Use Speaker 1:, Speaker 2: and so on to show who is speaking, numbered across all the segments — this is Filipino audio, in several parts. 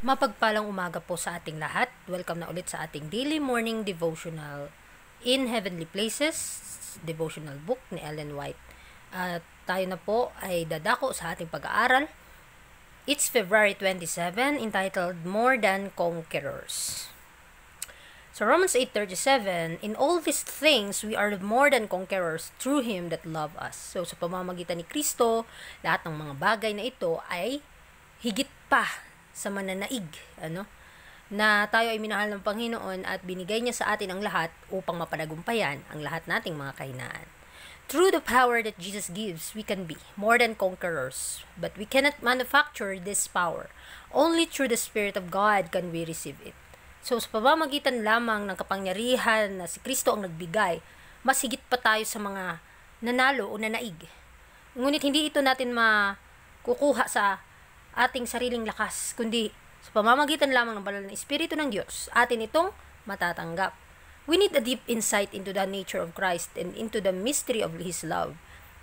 Speaker 1: Mapagpalang umaga po sa ating lahat. Welcome na ulit sa ating daily morning devotional in Heavenly Places, devotional book ni Ellen White. At tayo na po ay dadako sa ating pag-aaral. It's February 27, entitled More Than Conquerors. So Romans 8:37, in all these things we are more than conquerors through Him that love us. So sa pamamagitan ni Kristo, lahat ng mga bagay na ito ay higit pa sa mananaig, na tayo ay minahal ng Panginoon at binigay niya sa atin ang lahat upang mapanagumpayan ang lahat nating mga kahinaan. Through the power that Jesus gives, we can be more than conquerors, but we cannot manufacture this power. Only through the Spirit of God can we receive it. So, sa pamamagitan lamang ng kapangyarihan na si Kristo ang nagbigay, mas higit pa tayo sa mga nanalo o nanaig. Ngunit hindi ito natin makukuha sa ating sariling lakas, kundi sa pamamagitan lamang ng banal na Espiritu ng Diyos, atin itong matatanggap. We need a deep insight into the nature of Christ and into the mystery of His love,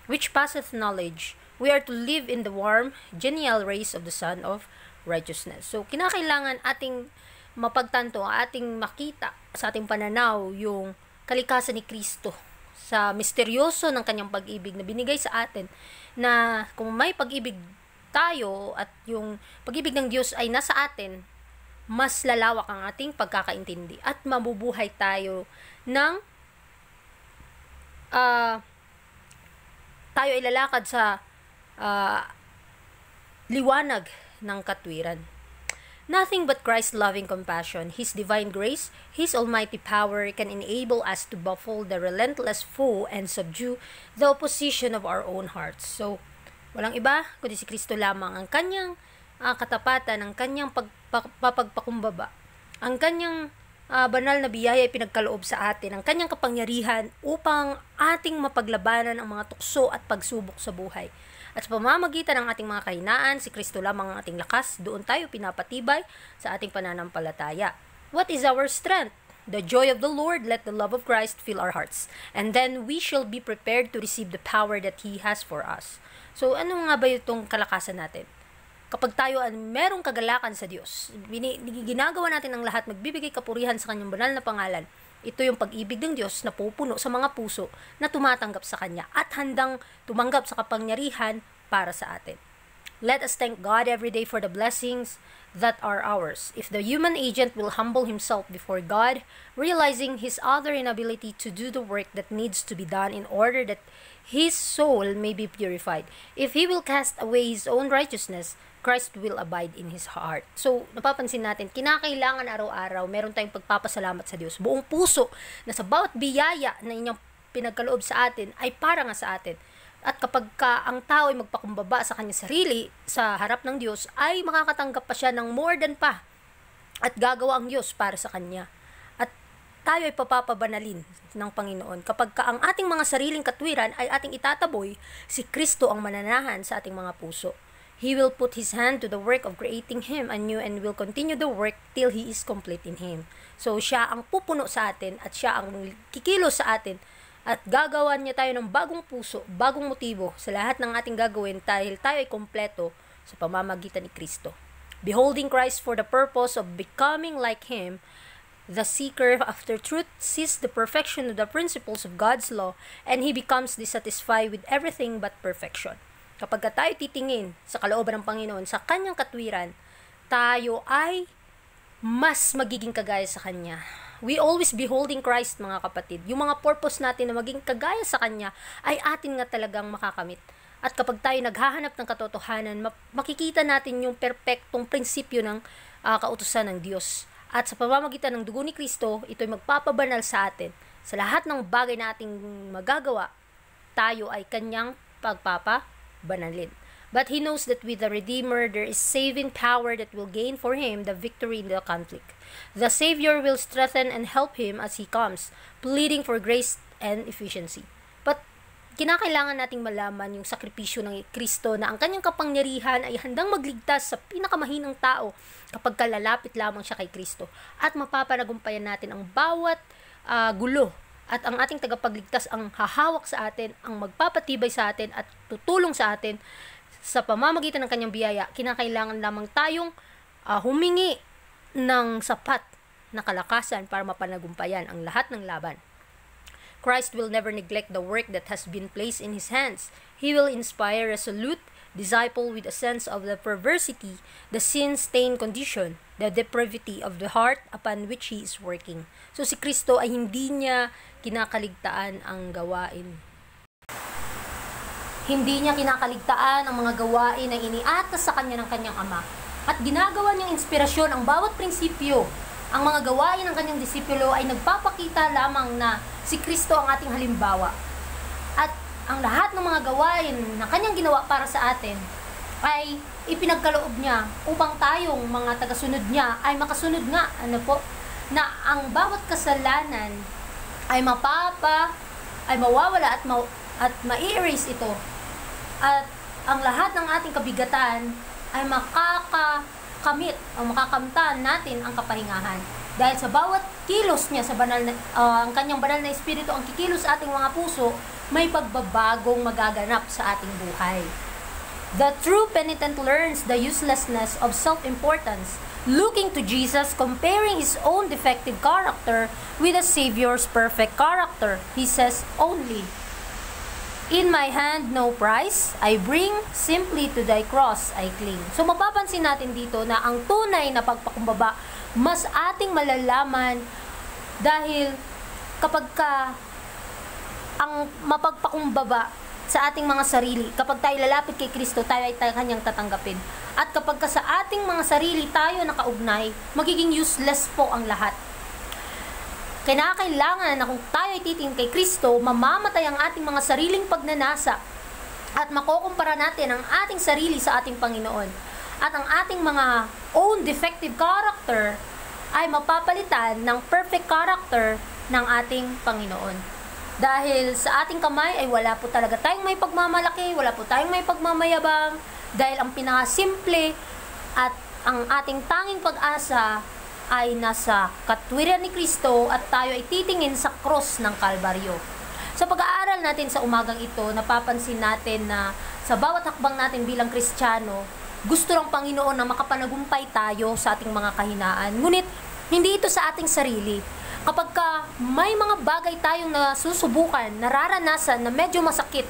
Speaker 1: which passeth knowledge. We are to live in the warm, genial rays of the Son of Righteousness. So, kinakailangan ating mapagtanto, ating makita sa ating pananaw yung kalikasan ni Kristo sa misteryoso ng kanyang pag-ibig na binigay sa atin, na kung may pag-ibig tayo at yung pag-ibig ng Diyos ay nasa atin, mas lalawak ang ating pagkakaintindi at mabubuhay tayo ng tayo ay lalakad sa liwanag ng katwiran. Nothing but Christ's loving compassion, His divine grace, His almighty power can enable us to baffle the relentless foe and subdue the opposition of our own hearts. So, walang iba kundi si Kristo lamang, ang kanyang katapatan, ang kanyang pagpapakumbaba, ang kanyang banal na biyaya ay pinagkaloob sa atin, ang kanyang kapangyarihan upang ating mapaglabanan ang mga tukso at pagsubok sa buhay. At sa pamamagitan ng ating mga kahinaan, si Kristo lamang ang ating lakas, doon tayo pinapatibay sa ating pananampalataya. What is our strength? The joy of the Lord, let the love of Christ fill our hearts. And then we shall be prepared to receive the power that He has for us. So, ano nga ba itong kalakasan natin? Kapag tayo ay merong kagalakan sa Diyos, ginagawa natin ang lahat, magbibigay kapurihan sa Kanyang banal na pangalan, ito yung pag-ibig ng Diyos na pupuno sa mga puso na tumatanggap sa Kanya at handang tumanggap sa kapangyarihan para sa atin. Let us thank God every day for the blessings that are ours. If the human agent will humble himself before God, realizing his utter inability to do the work that needs to be done in order that his soul may be purified. If he will cast away his own righteousness, Christ will abide in his heart. So, napapansin natin, kinakailangan araw-araw, meron tayong pagpapasalamat sa Diyos. Buong puso na sa bawat biyaya na inyong pinagkaloob sa atin ay para nga sa atin. At kapag ang tao ay magpakumbaba sa kanyang sarili sa harap ng Diyos, ay makakatanggap pa siya ng more than pa. At gagawa ang Diyos para sa kanya. At tayo ay papapabanalin ng Panginoon. Kapag ang ating mga sariling katwiran ay ating itataboy, si Kristo ang mananahan sa ating mga puso. He will put His hand to the work of creating Him anew and will continue the work till He is complete in Him. So, siya ang pupuno sa atin at siya ang kikilos sa atin at gagawan niya tayo ng bagong puso, bagong motibo sa lahat ng ating gagawin dahil tayo ay kompleto sa pamamagitan ni Kristo. Beholding Christ for the purpose of becoming like Him, the seeker after truth sees the perfection of the principles of God's law and he becomes dissatisfied with everything but perfection. Kapag tayo titingin sa kalooban ng Panginoon, sa Kanyang katwiran, tayo ay mas magiging kagaya sa Kanya. We always beholding Christ, mga kapatid. Yung mga purpose natin na maging kagaya sa Kanya ay atin nga talagang makakamit. At kapag tayo naghahanap ng katotohanan, makikita natin yung perpektong prinsipyo ng kautusan ng Diyos. At sa pamamagitan ng dugo ni Kristo, ito'y magpapabanal sa atin. Sa lahat ng bagay na ating magagawa, tayo ay Kanyang pagpapabanalin. But He knows that with the Redeemer, there is saving power that will gain for Him the victory in the conflict. The Savior will strengthen and help Him as He comes, pleading for grace and efficiency. But kinakailangan nating malaman yung sakripisyo ng Kristo na ang Kanyang kapangyarihan ay handang magligtas sa pinakamahinang tao kapag kalalapit lamang siya kay Kristo. At mapapanagumpayan natin ang bawat gulo at ang ating tagapagligtas ang hahawak sa atin, ang magpapatibay sa atin at tutulong sa atin sa pamamagitan ng Kanyang biyaya. Kinakailangan lamang tayong humingi ng sapat na kalakasan para mapanagumpayan ang lahat ng laban. Christ will never neglect the work that has been placed in his hands. He will inspire resolute disciple with a sense of the perversity, the sin-stained condition, the depravity of the heart upon which he is working. So si Kristo ay hindi niya kinakaligtaan ang gawain. Hindi niya kinakaligtaan ang mga gawain na iniatas sa kanya ng kanyang Ama. At ginagawa niyang inspirasyon ang bawat prinsipyo. Ang mga gawain ng kanyang disipulo ay nagpapakita lamang na si Kristo ang ating halimbawa. At ang lahat ng mga gawain na kanyang ginawa para sa atin ay ipinagkaloob niya upang tayong mga tagasunod niya ay makasunod nga, na ang bawat kasalanan ay mawawala at ma-erase ito. At ang lahat ng ating kabigatan ay makakamtan natin ang kapahingahan. Dahil sa bawat kilos niya sa ang kanyang banal na espiritu, ang kikilos sa ating mga puso, may pagbabagong magaganap sa ating buhay. The true penitent learns the uselessness of self-importance, looking to Jesus, comparing his own defective character with the Savior's perfect character. He says only, "In my hand no prize, I bring, simply to thy cross I cling." So mapapansin natin dito na ang tunay na pagpakumbaba mas ating malalaman dahil kapag ang mapagpakumbaba sa ating mga sarili, kapag tayo lalapit kay Kristo, tayo ay kanyang tatanggapin. At kapag sa ating mga sarili tayo nakaugnay, magiging useless po ang lahat. Kinakailangan na kung tayo ay titingin kay Kristo, mamamatay ang ating mga sariling pagnanasa at makukumpara natin ang ating sarili sa ating Panginoon. At ang ating mga own defective character ay mapapalitan ng perfect character ng ating Panginoon. Dahil sa ating kamay ay wala po talaga tayong may pagmamalaki, wala po tayong may pagmamayabang, dahil ang pinakasimple at ang ating tanging pag-asa ay nasa katwiran ni Kristo at tayo ay titingin sa cross ng Kalbaryo. Sa pag-aaral natin sa umagang ito, napapansin natin na sa bawat hakbang natin bilang Kristiyano, gusto ng Panginoon na makapanagumpay tayo sa ating mga kahinaan. Ngunit, hindi ito sa ating sarili. Kapag may mga bagay tayong nasusubukan, nararanasan na medyo masakit,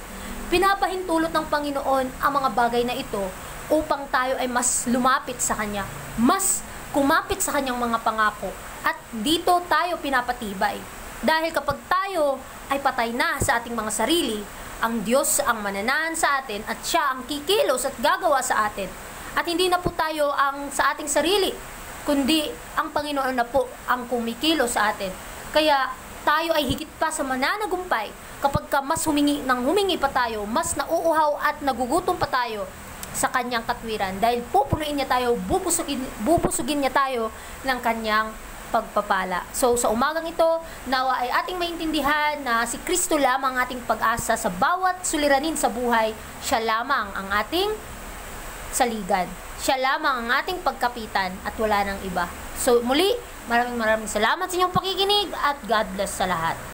Speaker 1: pinapahintulot ng Panginoon ang mga bagay na ito upang tayo ay mas lumapit sa Kanya, mas kumapit sa Kanyang mga pangako. At dito tayo pinapatibay. Dahil kapag tayo ay patay na sa ating mga sarili, ang Diyos ang mananahan sa atin at Siya ang kikilos at gagawa sa atin. At hindi na po tayo ang sa ating sarili, kundi ang Panginoon na po ang kumikilos sa atin. Kaya tayo ay higit pa sa mananagumpay kapag mas humingi pa tayo, mas nauuhaw at nagugutom pa tayo sa kanyang katwiran. Dahil pupunuin niya tayo, bubusugin niya tayo ng kanyang pagpapala. So sa umagang ito, nawa ay ating maintindihan na si Kristo lamang ang ating pag-asa sa bawat suliranin sa buhay. Siya lamang ang ating saligan. Siya lamang ang ating pagkapitan at wala nang iba. So muli, maraming salamat sa inyong pakikinig at God bless sa lahat.